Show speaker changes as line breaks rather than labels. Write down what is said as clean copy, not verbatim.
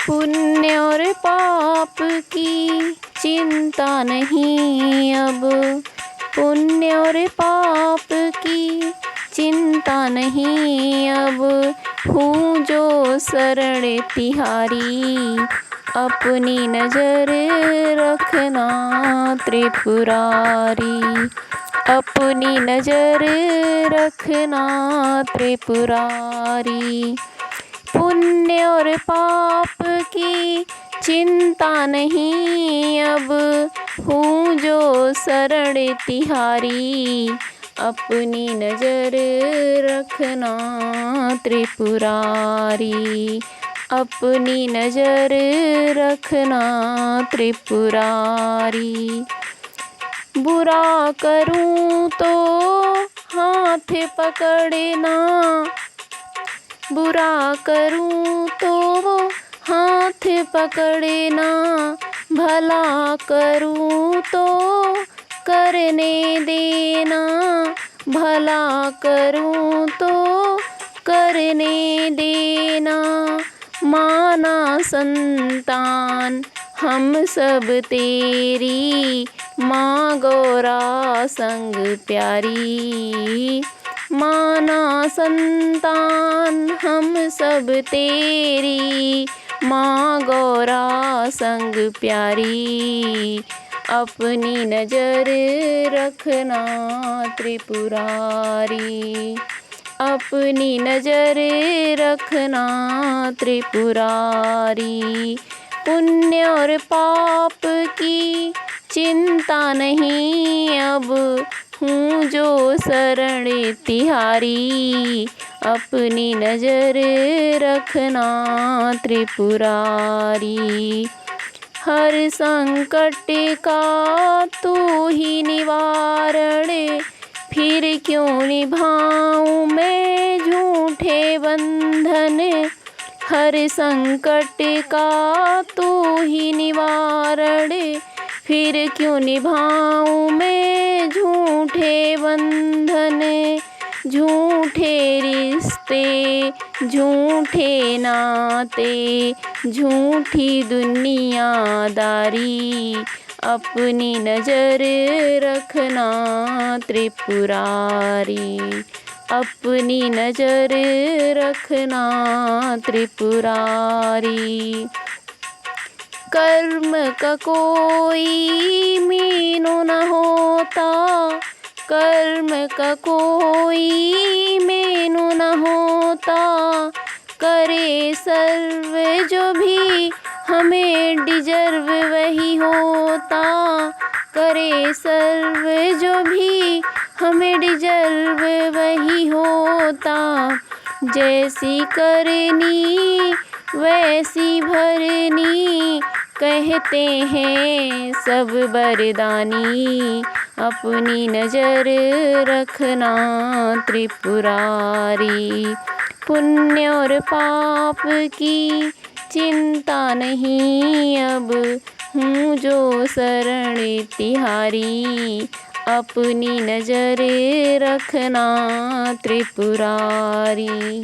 पुण्य और पाप की चिंता नहीं अब, पुण्य और पाप की चिंता नहीं अब। हूँ जो शरण तिहारी, अपनी नजर रखना त्रिपुरारी, अपनी नजर रखना त्रिपुरारी। पुण्य और पाप की चिंता नहीं अब, हूँ जो शरण तिहारी, अपनी नजर रखना त्रिपुरारी, अपनी नजर रखना त्रिपुरारी। बुरा करूँ तो हाथ पकड़ना, बुरा करूँ तो हाथ पकड़ना, भला करूँ तो करने देना, भला करूँ तो करने देना। माना संतान हम सब तेरी, माँ गौरा संग प्यारी। माना संतान हम सब तेरी, माँ गौरा संग प्यारी। अपनी नजर रखना त्रिपुरारी, अपनी नजर रखना त्रिपुरारी। पुण्य और पाप की चिंता नहीं अब, हूँ जो शरण तिहारी, अपनी नजर रखना त्रिपुरारी। हर संकट का तू ही निवारण, फिर क्यों निभाऊं मैं झूठे बंधन। हर संकट का तू ही निवारण, फिर क्यों निभाऊं मैं झूठे बंधन। झूठे रिश्ते, झूठे नाते, झूठी दुनियादारी, अपनी नजर रखना त्रिपुरारी, अपनी नजर रखना त्रिपुरारी। कर्म का कोई मीनू न होता, कर्म का कोई मीनू न होता। करे सर्व जो भी हमें डिजर्व वही होता, करे सर्व जो भी हमें डिजर्व वही होता। जैसी करनी वैसी भरनी, कहते हैं सब बरदानी। अपनी नजर रखना त्रिपुरारी, पुण्य और पाप की चिंता नहीं अब, हूँ जो शरण तिहारी, अपनी नजर रखना त्रिपुरारी।